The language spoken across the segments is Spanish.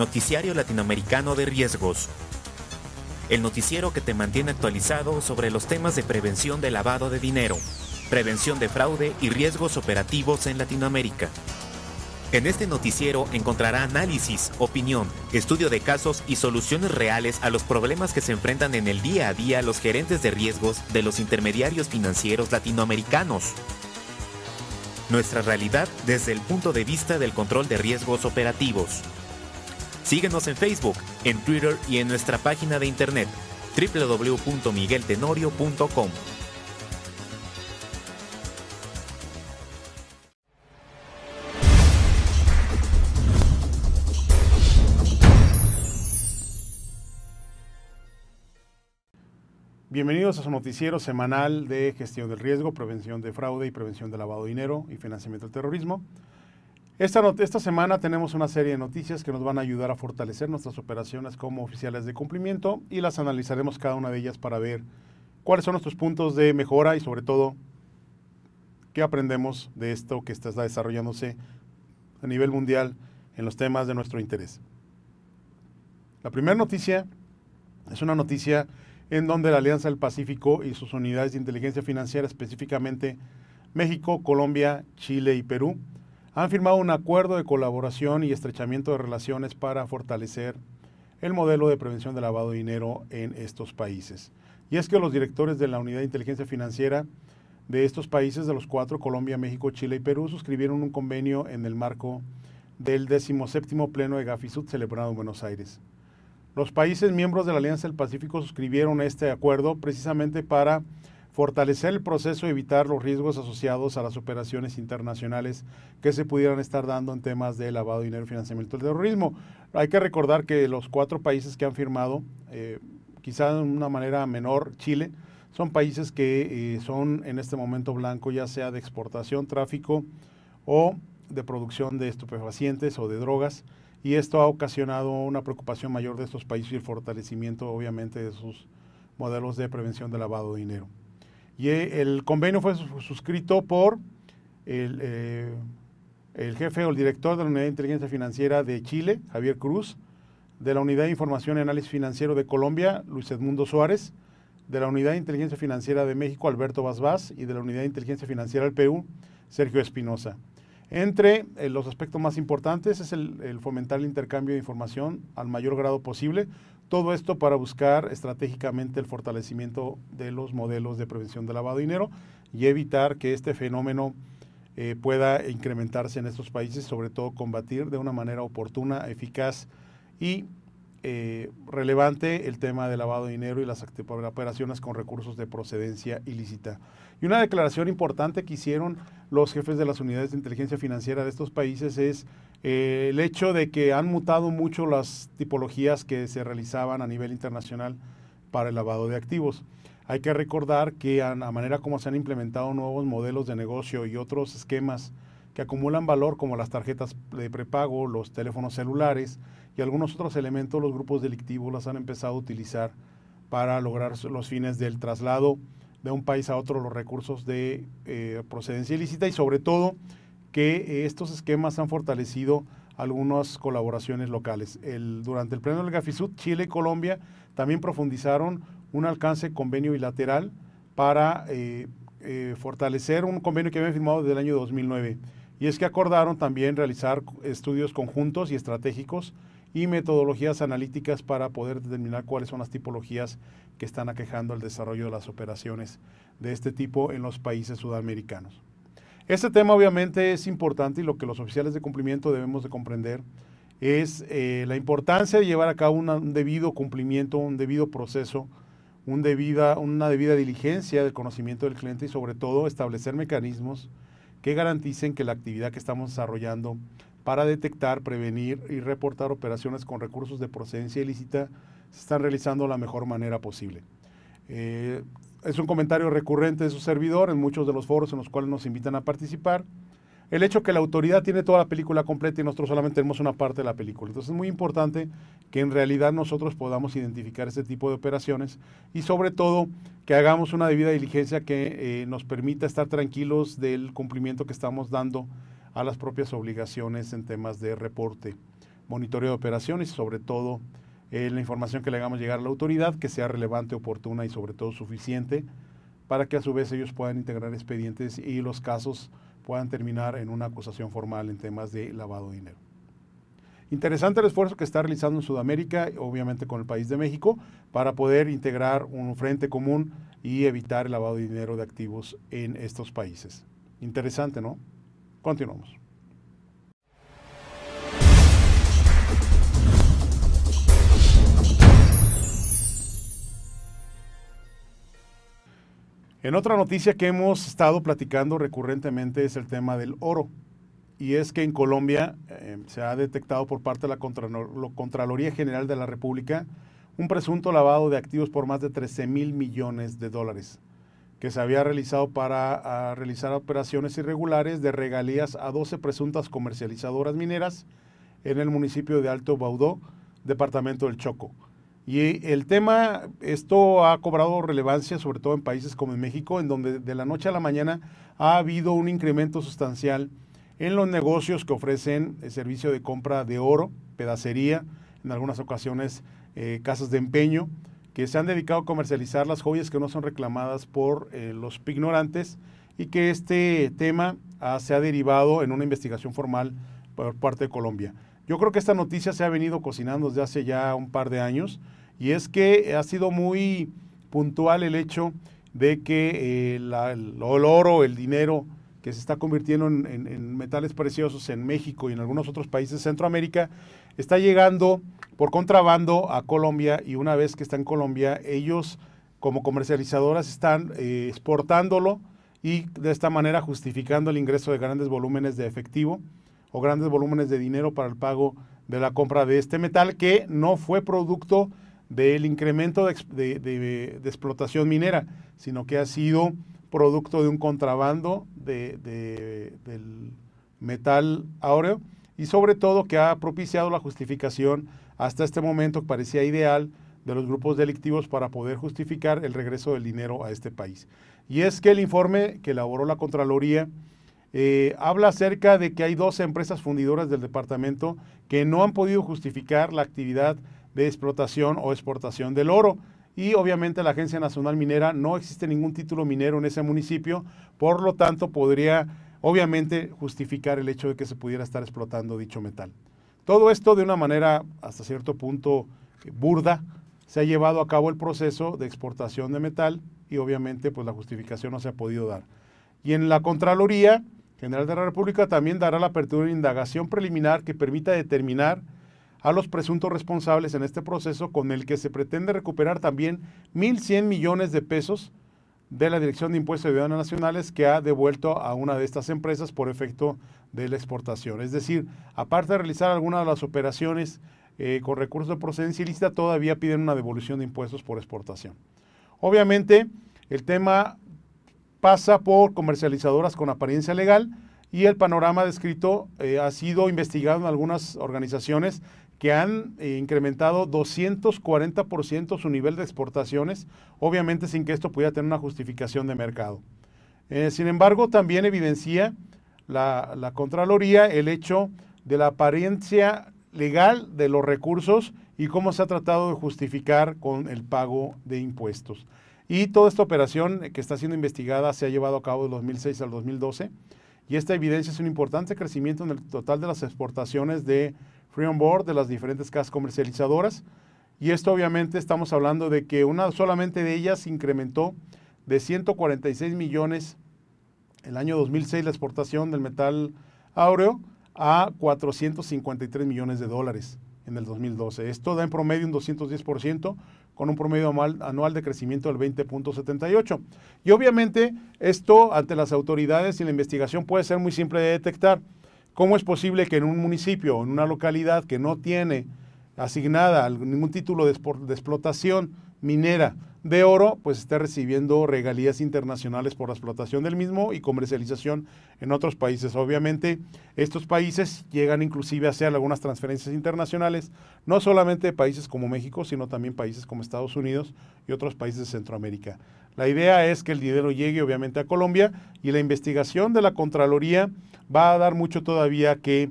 Noticiario Latinoamericano de Riesgos. El noticiero que te mantiene actualizado sobre los temas de prevención de lavado de dinero, prevención de fraude y riesgos operativos en Latinoamérica. En este noticiero encontrará análisis, opinión, estudio de casos y soluciones reales a los problemas que se enfrentan en el día a día los gerentes de riesgos de los intermediarios financieros latinoamericanos. Nuestra realidad desde el punto de vista del control de riesgos operativos. Síguenos en Facebook, en Twitter y en nuestra página de internet www.migueltenorio.com. Bienvenidos a su noticiero semanal de gestión del riesgo, prevención de fraude y prevención de lavado de dinero y financiamiento del terrorismo. Esta semana tenemos una serie de noticias que nos van a ayudar a fortalecer nuestras operaciones como oficiales de cumplimiento y las analizaremos cada una de ellas para ver cuáles son nuestros puntos de mejora y sobre todo qué aprendemos de esto que está desarrollándose a nivel mundial en los temas de nuestro interés. La primera noticia es una noticia en donde la Alianza del Pacífico y sus unidades de inteligencia financiera, específicamente México, Colombia, Chile y Perú, han firmado un acuerdo de colaboración y estrechamiento de relaciones para fortalecer el modelo de prevención de lavado de dinero en estos países. Y es que los directores de la Unidad de Inteligencia Financiera de estos países, de los cuatro, Colombia, México, Chile y Perú, suscribieron un convenio en el marco del 17º Pleno de Gafisud celebrado en Buenos Aires. Los países miembros de la Alianza del Pacífico suscribieron este acuerdo precisamente para fortalecer el proceso y evitar los riesgos asociados a las operaciones internacionales que se pudieran estar dando en temas de lavado de dinero y financiamiento del terrorismo. Hay que recordar que los cuatro países que han firmado, quizá de una manera menor, Chile, son países que son en este momento blanco, ya sea de exportación, tráfico o de producción de estupefacientes o de drogas, y esto ha ocasionado una preocupación mayor de estos países y el fortalecimiento, obviamente, de sus modelos de prevención de lavado de dinero. Y el convenio fue suscrito por el jefe o el director de la Unidad de Inteligencia Financiera de Chile, Javier Cruz, de la Unidad de Información y Análisis Financiero de Colombia, Luis Edmundo Suárez, de la Unidad de Inteligencia Financiera de México, Alberto Basbás, y de la Unidad de Inteligencia Financiera del Perú, Sergio Espinosa. Entre los aspectos más importantes es el fomentar el intercambio de información al mayor grado posible, todo esto para buscar estratégicamente el fortalecimiento de los modelos de prevención de lavado de dinero y evitar que este fenómeno pueda incrementarse en estos países, sobre todo combatir de una manera oportuna, eficaz y relevante el tema de lavado de dinero y las operaciones con recursos de procedencia ilícita. Y una declaración importante que hicieron los jefes de las unidades de inteligencia financiera de estos países es el hecho de que han mutado mucho las tipologías que se realizaban a nivel internacional para el lavado de activos. Hay que recordar que a manera como se han implementado nuevos modelos de negocio y otros esquemas que acumulan valor como las tarjetas de prepago, los teléfonos celulares y algunos otros elementos, los grupos delictivos las han empezado a utilizar para lograr los fines del traslado de un país a otro, los recursos de procedencia ilícita y sobre todo que estos esquemas han fortalecido algunas colaboraciones locales. Durante el pleno del Gafisud, Chile y Colombia también profundizaron un alcance convenio bilateral para fortalecer un convenio que habían firmado desde el año 2009. Y es que acordaron también realizar estudios conjuntos y estratégicos y metodologías analíticas para poder determinar cuáles son las tipologías que están aquejando el desarrollo de las operaciones de este tipo en los países sudamericanos. Este tema obviamente es importante y lo que los oficiales de cumplimiento debemos de comprender es la importancia de llevar a cabo un debido cumplimiento, un debido proceso, una debida diligencia del conocimiento del cliente y sobre todo establecer mecanismos que garanticen que la actividad que estamos desarrollando para detectar, prevenir y reportar operaciones con recursos de procedencia ilícita se están realizando de la mejor manera posible. Es un comentario recurrente de su servidor en muchos de los foros en los cuales nos invitan a participar. El hecho que la autoridad tiene toda la película completa y nosotros solamente tenemos una parte de la película. Entonces es muy importante que en realidad nosotros podamos identificar este tipo de operaciones y sobre todo que hagamos una debida diligencia que nos permita estar tranquilos del cumplimiento que estamos dando a las propias obligaciones en temas de reporte. monitoreo de operaciones y sobre todo la información que le hagamos llegar a la autoridad que sea relevante, oportuna y sobre todo suficiente para que a su vez ellos puedan integrar expedientes y los casos puedan terminar en una acusación formal en temas de lavado de dinero. Interesante el esfuerzo que está realizando en Sudamérica, obviamente con el país de México, para poder integrar un frente común y evitar el lavado de dinero de activos en estos países. Interesante, ¿no? Continuamos. En otra noticia que hemos estado platicando recurrentemente es el tema del oro. Y es que en Colombia se ha detectado por parte de la Contraloría General de la República un presunto lavado de activos por más de 13,000 millones de dólares que se había realizado para realizar operaciones irregulares de regalías a 12 presuntas comercializadoras mineras en el municipio de Alto Baudó, departamento del Chocó. Y el tema, esto ha cobrado relevancia sobre todo en países como en México, en donde de la noche a la mañana ha habido un incremento sustancial en los negocios que ofrecen el servicio de compra de oro, pedacería, en algunas ocasiones casas de empeño, que se han dedicado a comercializar las joyas que no son reclamadas por los ignorantes y que este tema se ha derivado en una investigación formal por parte de Colombia. Yo creo que esta noticia se ha venido cocinando desde hace ya un par de años y es que ha sido muy puntual el hecho de que el oro, el dinero que se está convirtiendo en metales preciosos en México y en algunos otros países de Centroamérica, está llegando por contrabando a Colombia y una vez que está en Colombia, ellos como comercializadoras están exportándolo y de esta manera justificando el ingreso de grandes volúmenes de efectivo o grandes volúmenes de dinero para el pago de la compra de este metal que no fue producto del incremento de explotación minera, sino que ha sido producto de un contrabando del metal áureo y sobre todo que ha propiciado la justificación hasta este momento que parecía ideal de los grupos delictivos para poder justificar el regreso del dinero a este país. Y es que el informe que elaboró la Contraloría habla acerca de que hay 12 empresas fundidoras del departamento que no han podido justificar la actividad de explotación o exportación del oro. Y obviamente la Agencia Nacional Minera no existe ningún título minero en ese municipio, por lo tanto podría obviamente justificar el hecho de que se pudiera estar explotando dicho metal. Todo esto de una manera hasta cierto punto burda, se ha llevado a cabo el proceso de exportación de metal y obviamente pues la justificación no se ha podido dar. Y en la Contraloría General de la República también dará la apertura de indagación preliminar que permita determinar a los presuntos responsables en este proceso con el que se pretende recuperar también 1,100 millones de pesos de la Dirección de Impuestos y Aduanas Nacionales que ha devuelto a una de estas empresas por efecto de la exportación. Es decir, aparte de realizar algunas de las operaciones con recursos de procedencia ilícita, todavía piden una devolución de impuestos por exportación. Obviamente, el tema pasa por comercializadoras con apariencia legal y el panorama descrito ha sido investigado en algunas organizaciones que han incrementado 240% su nivel de exportaciones, obviamente sin que esto pudiera tener una justificación de mercado. Sin embargo, también evidencia la Contraloría el hecho de la apariencia legal de los recursos y cómo se ha tratado de justificar con el pago de impuestos. Y toda esta operación que está siendo investigada se ha llevado a cabo del 2006 al 2012 y esta evidencia es un importante crecimiento en el total de las exportaciones de Free On Board de las diferentes casas comercializadoras y esto obviamente estamos hablando de que una solamente de ellas incrementó de 146 millones el año 2006 la exportación del metal áureo a 453 millones de dólares en el 2012. Esto da en promedio un 210% con un promedio anual de crecimiento del 20.78. Y obviamente esto ante las autoridades y la investigación puede ser muy simple de detectar. ¿Cómo es posible que en un municipio o en una localidad que no tiene asignada ningún título de explotación minera de oro, pues esté recibiendo regalías internacionales por la explotación del mismo y comercialización en otros países? Obviamente, estos países llegan inclusive a hacer algunas transferencias internacionales, no solamente de países como México, sino también países como Estados Unidos y otros países de Centroamérica. La idea es que el dinero llegue obviamente a Colombia y la investigación de la Contraloría va a dar mucho todavía que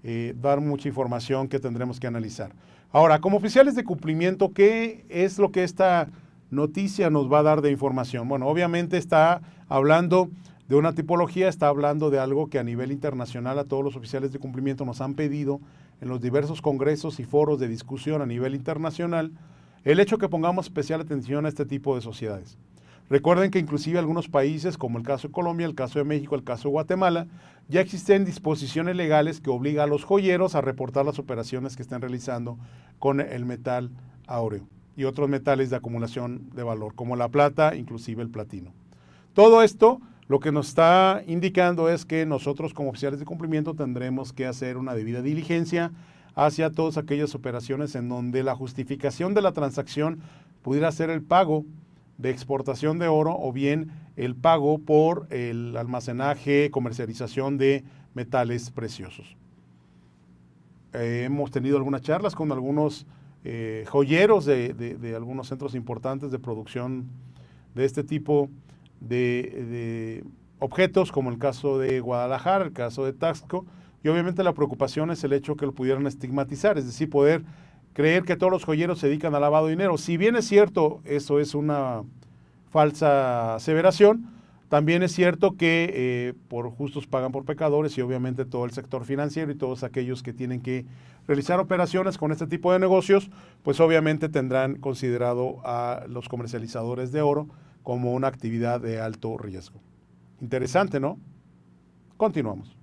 dar mucha información que tendremos que analizar. Ahora, como oficiales de cumplimiento, ¿qué es lo que esta noticia nos va a dar de información? Bueno, obviamente está hablando de una tipología, está hablando de algo que a nivel internacional a todos los oficiales de cumplimiento nos han pedido en los diversos congresos y foros de discusión a nivel internacional, el hecho que pongamos especial atención a este tipo de sociedades. Recuerden que inclusive algunos países, como el caso de Colombia, el caso de México, el caso de Guatemala, ya existen disposiciones legales que obligan a los joyeros a reportar las operaciones que están realizando con el metal áureo y otros metales de acumulación de valor, como la plata, inclusive el platino. Todo esto lo que nos está indicando es que nosotros como oficiales de cumplimiento tendremos que hacer una debida diligencia hacia todas aquellas operaciones en donde la justificación de la transacción pudiera ser el pago de exportación de oro o bien el pago por el almacenaje, comercialización de metales preciosos. Hemos tenido algunas charlas con algunos joyeros de algunos centros importantes de producción de este tipo de objetos, como el caso de Guadalajara, el caso de Taxco, y obviamente la preocupación es el hecho que lo pudieran estigmatizar, es decir, poder creer que todos los joyeros se dedican al lavado de dinero. Si bien es cierto, eso es una falsa aseveración, también es cierto que por justos pagan por pecadores y obviamente todo el sector financiero y todos aquellos que tienen que realizar operaciones con este tipo de negocios, pues obviamente tendrán considerado a los comercializadores de oro como una actividad de alto riesgo. Interesante, ¿no? Continuamos.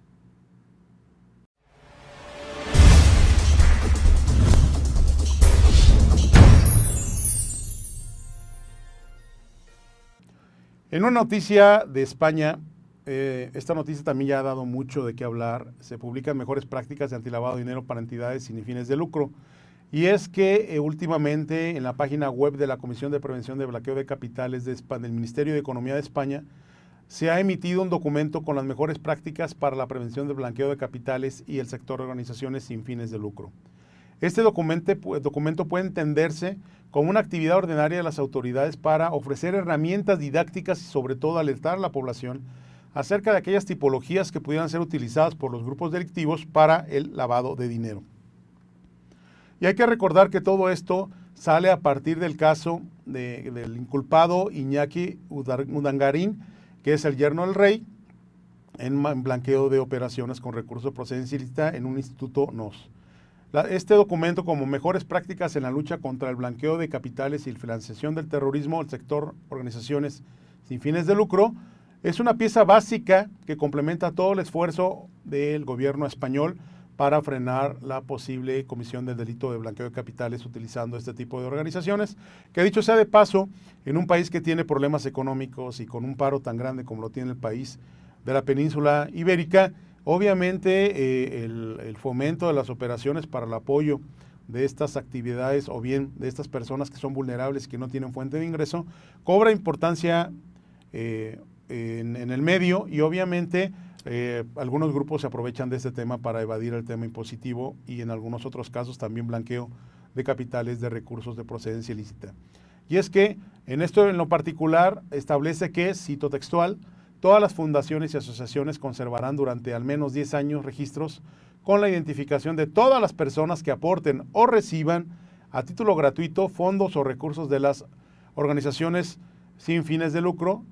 En una noticia de España, esta noticia también ya ha dado mucho de qué hablar. Se publican mejores prácticas de antilavado de dinero para entidades sin fines de lucro. Y es que últimamente en la página web de la Comisión de Prevención de Blanqueo de Capitales del Ministerio de Economía de España se ha emitido un documento con las mejores prácticas para la prevención del blanqueo de capitales y el sector de organizaciones sin fines de lucro. Este documento puede entenderse como una actividad ordinaria de las autoridades para ofrecer herramientas didácticas y sobre todo alertar a la población acerca de aquellas tipologías que pudieran ser utilizadas por los grupos delictivos para el lavado de dinero. Y hay que recordar que todo esto sale a partir del caso del inculpado Iñaki Urdangarín, que es el yerno del rey, en blanqueo de operaciones con recursos de procedencia ilícita en un instituto NOS. Este documento, como mejores prácticas en la lucha contra el blanqueo de capitales y la financiación del terrorismo, el sector organizaciones sin fines de lucro, es una pieza básica que complementa todo el esfuerzo del gobierno español para frenar la posible comisión del delito de blanqueo de capitales utilizando este tipo de organizaciones, que dicho sea de paso, en un país que tiene problemas económicos y con un paro tan grande como lo tiene el país de la península ibérica, obviamente el fomento de las operaciones para el apoyo de estas actividades o bien de estas personas que son vulnerables y que no tienen fuente de ingreso, cobra importancia en el medio y obviamente algunos grupos se aprovechan de este tema para evadir el tema impositivo y en algunos otros casos también blanqueo de capitales de recursos de procedencia ilícita. Y es que en esto en lo particular establece que, cito textual, todas las fundaciones y asociaciones conservarán durante al menos 10 años registros con la identificación de todas las personas que aporten o reciban a título gratuito fondos o recursos de las organizaciones sin fines de lucro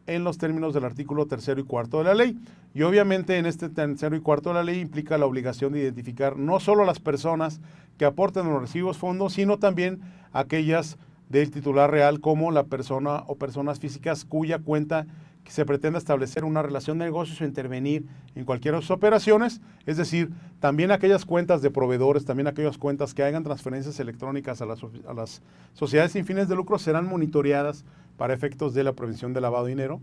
en los términos del artículo 3º y 4º de la ley. Y obviamente en este 3º y 4º de la ley implica la obligación de identificar no solo las personas que aporten o reciben fondos, sino también aquellas del titular real como la persona o personas físicas cuya cuenta que se pretenda establecer una relación de negocios o intervenir en cualquiera de sus operaciones, es decir, también aquellas cuentas de proveedores, también aquellas cuentas que hagan transferencias electrónicas a las sociedades sin fines de lucro serán monitoreadas para efectos de la prevención del lavado de dinero.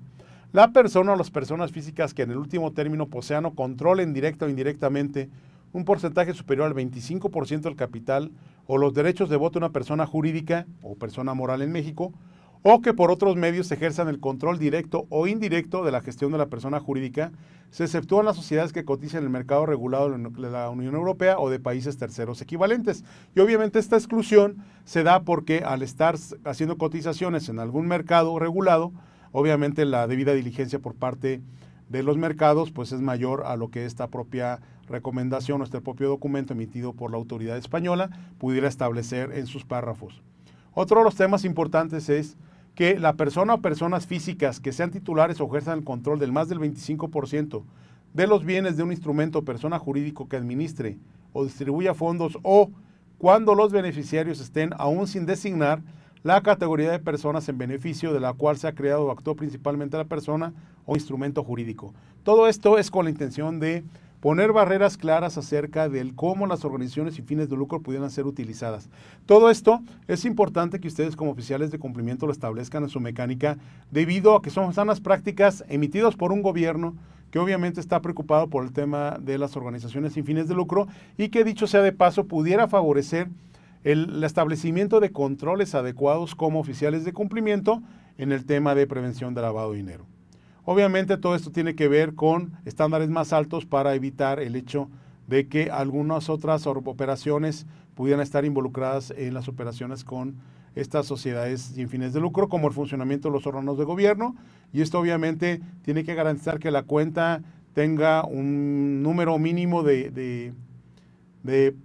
La persona o las personas físicas que en el último término posean o controlen directa o indirectamente un porcentaje superior al 25% del capital o los derechos de voto de una persona jurídica o persona moral en México, o que por otros medios ejerzan el control directo o indirecto de la gestión de la persona jurídica, se exceptúan las sociedades que cotizan en el mercado regulado de la Unión Europea o de países terceros equivalentes. Y obviamente esta exclusión se da porque al estar haciendo cotizaciones en algún mercado regulado, obviamente la debida diligencia por parte de los mercados pues es mayor a lo que esta propia recomendación o este propio documento emitido por la autoridad española pudiera establecer en sus párrafos. Otro de los temas importantes es que la persona o personas físicas que sean titulares o ejerzan el control del más del 25% de los bienes de un instrumento o persona jurídico que administre o distribuya fondos, o cuando los beneficiarios estén aún sin designar la categoría de personas en beneficio de la cual se ha creado o actuó principalmente la persona o instrumento jurídico. Todo esto es con la intención de poner barreras claras acerca de cómo las organizaciones sin fines de lucro pudieran ser utilizadas. Todo esto es importante que ustedes como oficiales de cumplimiento lo establezcan en su mecánica, debido a que son sanas prácticas emitidas por un gobierno que obviamente está preocupado por el tema de las organizaciones sin fines de lucro y que, dicho sea de paso, pudiera favorecer el establecimiento de controles adecuados como oficiales de cumplimiento en el tema de prevención de lavado de dinero. Obviamente todo esto tiene que ver con estándares más altos para evitar el hecho de que algunas otras operaciones pudieran estar involucradas en las operaciones con estas sociedades sin fines de lucro, como el funcionamiento de los órganos de gobierno, y esto obviamente tiene que garantizar que la cuenta tenga un número mínimo de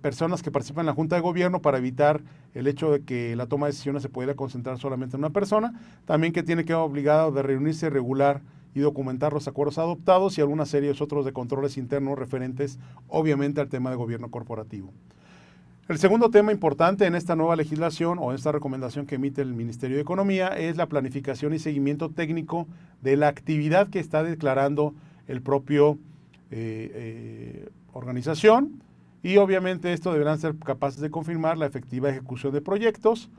personas que participan en la Junta de Gobierno para evitar el hecho de que la toma de decisiones se pudiera concentrar solamente en una persona. También que tiene que ser obligado de reunirse regular y documentar los acuerdos adoptados y alguna serie de otros de controles internos referentes obviamente al tema de gobierno corporativo. El segundo tema importante en esta nueva legislación o en esta recomendación que emite el Ministerio de Economía es la planificación y seguimiento técnico de la actividad que está declarando el propio organización, y obviamente esto deberán ser capaces de confirmar la efectiva ejecución de proyectos,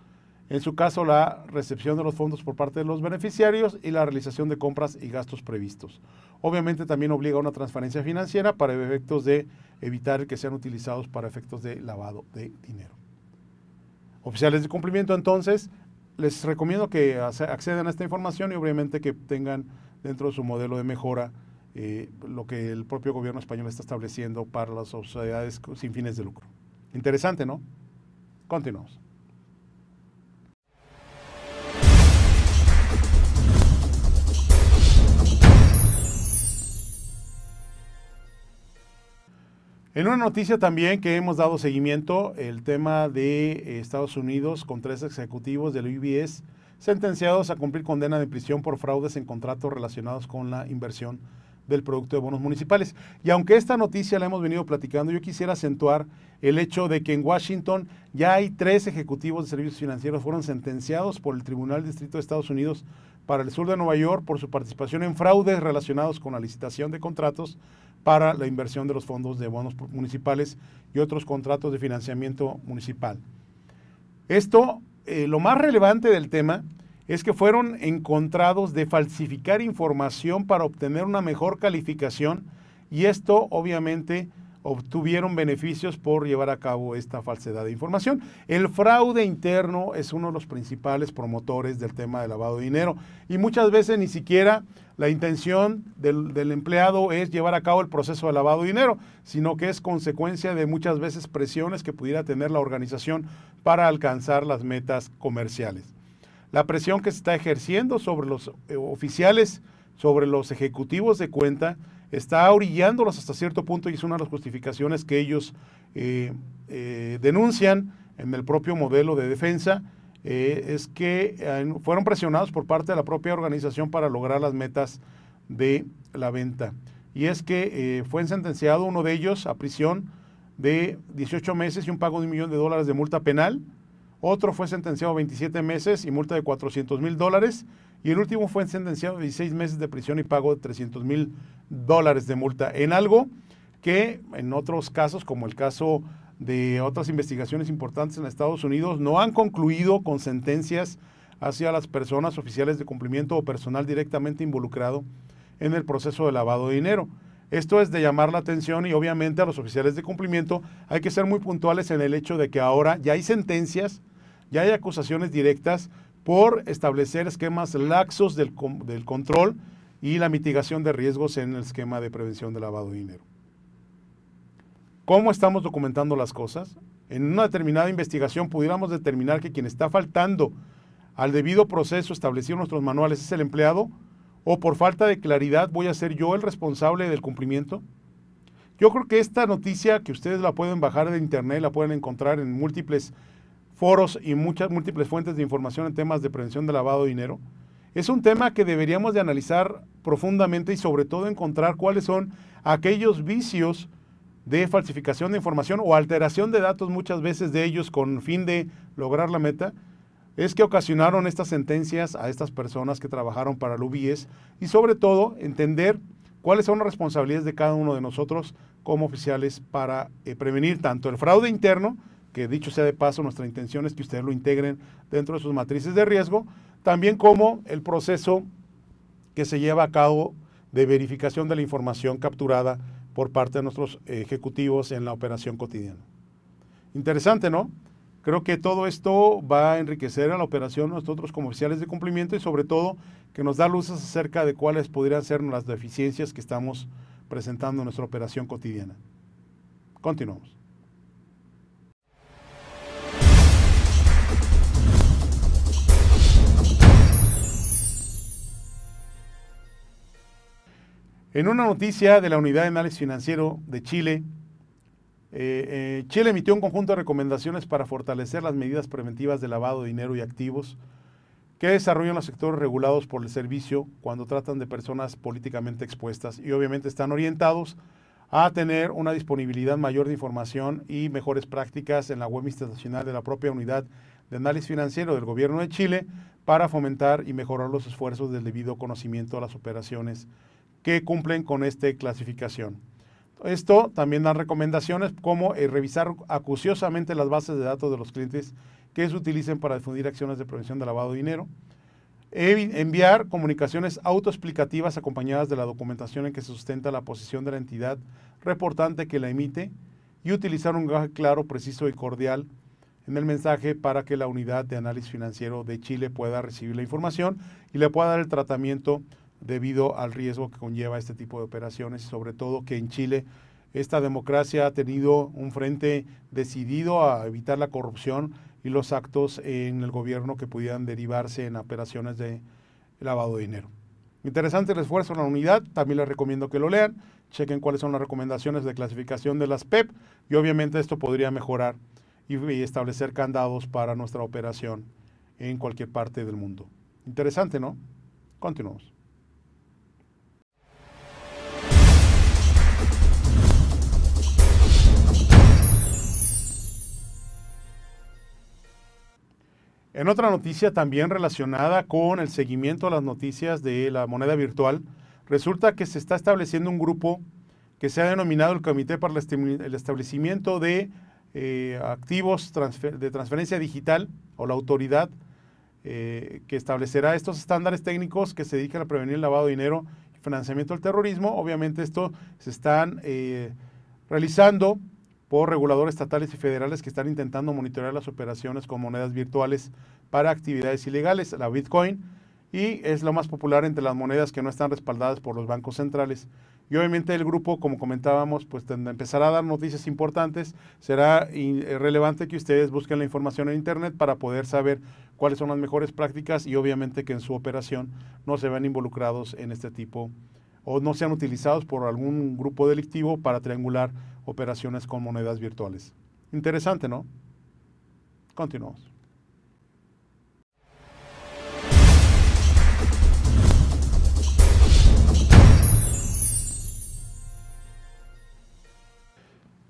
en su caso la recepción de los fondos por parte de los beneficiarios y la realización de compras y gastos previstos. Obviamente también obliga a una transparencia financiera para efectos de evitar que sean utilizados para efectos de lavado de dinero. Oficiales de cumplimiento, entonces, les recomiendo que accedan a esta información y obviamente que tengan dentro de su modelo de mejora lo que el propio gobierno español está estableciendo para las sociedades sin fines de lucro. Interesante, ¿no? Continuamos. En una noticia también que hemos dado seguimiento, el tema de Estados Unidos con 3 ejecutivos del UBS sentenciados a cumplir condena de prisión por fraudes en contratos relacionados con la inversión del producto de bonos municipales. Y aunque esta noticia la hemos venido platicando, yo quisiera acentuar el hecho de que en Washington ya hay 3 ejecutivos de servicios financieros fueron sentenciados por el Tribunal Distrito de Estados Unidos para el sur de Nueva York por su participación en fraudes relacionados con la licitación de contratos para la inversión de los fondos de bonos municipales y otros contratos de financiamiento municipal. Esto, lo más relevante del tema es que fueron encontrados de falsificar información para obtener una mejor calificación, y esto obviamente obtuvieron beneficios por llevar a cabo esta falsedad de información. El fraude interno es uno de los principales promotores del tema de lavado de dinero, y muchas veces ni siquiera la intención del empleado es llevar a cabo el proceso de lavado de dinero, sino que es consecuencia de muchas veces presiones que pudiera tener la organización para alcanzar las metas comerciales. La presión que se está ejerciendo sobre los oficiales, sobre los ejecutivos de cuenta, está orillándolos hasta cierto punto, y es una de las justificaciones que ellos denuncian en el propio modelo de defensa, es que fueron presionados por parte de la propia organización para lograr las metas de la venta. Y es que fue sentenciado uno de ellos a prisión de 18 meses y un pago de $1 millón de multa penal. Otro fue sentenciado a 27 meses y multa de $400,000. Y el último fue sentenciado a 16 meses de prisión y pago de $300,000 de multa, en algo que en otros casos, como el caso de otras investigaciones importantes en Estados Unidos, no han concluido con sentencias hacia las personas oficiales de cumplimiento o personal directamente involucrado en el proceso de lavado de dinero. Esto es de llamar la atención, y obviamente a los oficiales de cumplimiento hay que ser muy puntuales en el hecho de que ahora ya hay sentencias, ya hay acusaciones directas por establecer esquemas laxos del control y la mitigación de riesgos en el esquema de prevención de lavado de dinero. ¿Cómo estamos documentando las cosas? En una determinada investigación pudiéramos determinar que quien está faltando al debido proceso establecido en nuestros manuales es el empleado, o por falta de claridad voy a ser yo el responsable del cumplimiento. Yo creo que esta noticia, que ustedes la pueden bajar de internet, la pueden encontrar en múltiples foros y múltiples fuentes de información en temas de prevención de lavado de dinero, es un tema que deberíamos de analizar profundamente y sobre todo encontrar cuáles son aquellos vicios de falsificación de información o alteración de datos, muchas veces de ellos con fin de lograr la meta, es que ocasionaron estas sentencias a estas personas que trabajaron para el UBIES, y sobre todo entender cuáles son las responsabilidades de cada uno de nosotros como oficiales para prevenir tanto el fraude interno, que dicho sea de paso, nuestra intención es que ustedes lo integren dentro de sus matrices de riesgo, también como el proceso que se lleva a cabo de verificación de la información capturada por parte de nuestros ejecutivos en la operación cotidiana. Interesante, ¿no? Creo que todo esto va a enriquecer a la operación nosotros como oficiales de cumplimiento y sobre todo que nos da luces acerca de cuáles podrían ser las deficiencias que estamos presentando en nuestra operación cotidiana. Continuamos. En una noticia de la Unidad de Análisis Financiero de Chile, Chile emitió un conjunto de recomendaciones para fortalecer las medidas preventivas de lavado de dinero y activos que desarrollan los sectores regulados por el servicio cuando tratan de personas políticamente expuestas y obviamente están orientados a tener una disponibilidad mayor de información y mejores prácticas en la web institucional de la propia Unidad de Análisis Financiero del Gobierno de Chile para fomentar y mejorar los esfuerzos del debido conocimiento de las operaciones que cumplen con esta clasificación. Esto también da recomendaciones como revisar acuciosamente las bases de datos de los clientes que se utilicen para difundir acciones de prevención de lavado de dinero, enviar comunicaciones autoexplicativas acompañadas de la documentación en que se sustenta la posición de la entidad reportante que la emite y utilizar un lenguaje claro, preciso y cordial en el mensaje para que la Unidad de Análisis Financiero de Chile pueda recibir la información y le pueda dar el tratamiento debido al riesgo que conlleva este tipo de operaciones y sobre todo que en Chile esta democracia ha tenido un frente decidido a evitar la corrupción y los actos en el gobierno que pudieran derivarse en operaciones de lavado de dinero. Interesante el esfuerzo en la unidad, también les recomiendo que lo lean, chequen cuáles son las recomendaciones de clasificación de las PEP y obviamente esto podría mejorar y establecer candados para nuestra operación en cualquier parte del mundo. Interesante, ¿no? Continuamos. En otra noticia también relacionada con el seguimiento a las noticias de la moneda virtual, resulta que se está estableciendo un grupo que se ha denominado el Comité para el Establecimiento de Activos de Transferencia Digital, o la autoridad que establecerá estos estándares técnicos que se dedican a prevenir el lavado de dinero y financiamiento del terrorismo. Obviamente esto se están realizando por reguladores estatales y federales que están intentando monitorear las operaciones con monedas virtuales para actividades ilegales, la Bitcoin, y es la más popular entre las monedas que no están respaldadas por los bancos centrales. Y obviamente el grupo, como comentábamos, pues empezará a dar noticias importantes. Será relevante que ustedes busquen la información en internet para poder saber cuáles son las mejores prácticas y obviamente que en su operación no se vean involucrados en este tipo o no sean utilizados por algún grupo delictivo para triangular operaciones con monedas virtuales. Interesante, ¿no? Continuamos.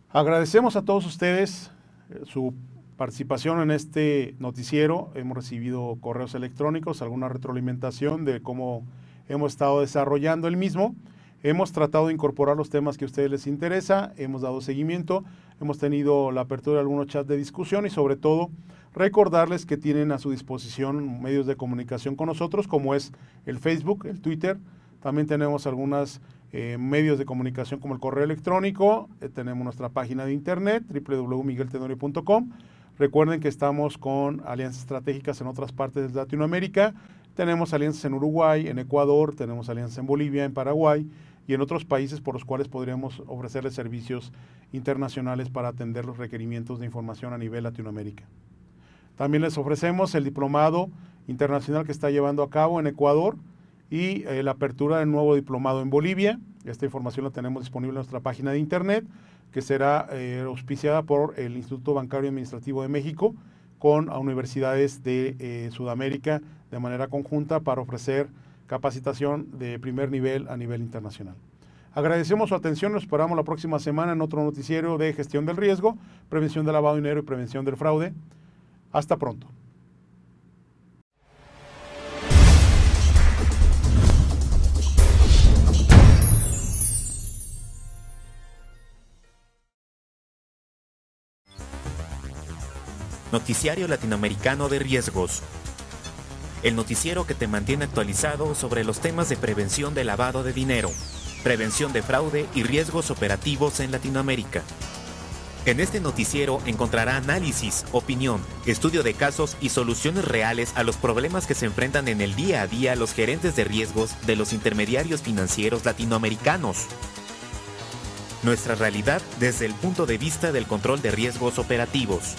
Agradecemos a todos ustedes su participación en este noticiero. Hemos recibido correos electrónicos, alguna retroalimentación de cómo hemos estado desarrollando el mismo. Hemos tratado de incorporar los temas que a ustedes les interesa, hemos dado seguimiento, hemos tenido la apertura de algunos chats de discusión y sobre todo recordarles que tienen a su disposición medios de comunicación con nosotros como es el Facebook, el Twitter. También tenemos algunos medios de comunicación como el correo electrónico, tenemos nuestra página de internet www.migueltenorio.com. Recuerden que estamos con alianzas estratégicas en otras partes de Latinoamérica. Tenemos alianzas en Uruguay, en Ecuador, tenemos alianzas en Bolivia, en Paraguay y en otros países por los cuales podríamos ofrecerles servicios internacionales para atender los requerimientos de información a nivel Latinoamérica. También les ofrecemos el diplomado internacional que está llevando a cabo en Ecuador y la apertura del nuevo diplomado en Bolivia. Esta información la tenemos disponible en nuestra página de internet, que será auspiciada por el Instituto Bancario Administrativo de México con universidades de Sudamérica de manera conjunta para ofrecer capacitación de primer nivel a nivel internacional. Agradecemos su atención, nos esperamos la próxima semana en otro noticiero de gestión del riesgo, prevención del lavado de dinero y prevención del fraude. Hasta pronto. Noticiario Latinoamericano de Riesgos. El noticiero que te mantiene actualizado sobre los temas de prevención de lavado de dinero, prevención de fraude y riesgos operativos en Latinoamérica. En este noticiero encontrará análisis, opinión, estudio de casos y soluciones reales a los problemas que se enfrentan en el día a día los gerentes de riesgos de los intermediarios financieros latinoamericanos. Nuestra realidad desde el punto de vista del control de riesgos operativos.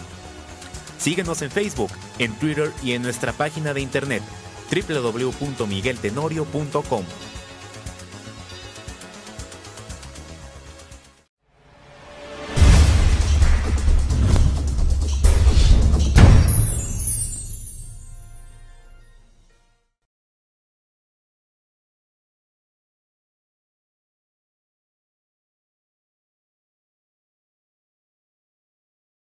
Síguenos en Facebook, en Twitter y en nuestra página de internet www.migueltenorio.com.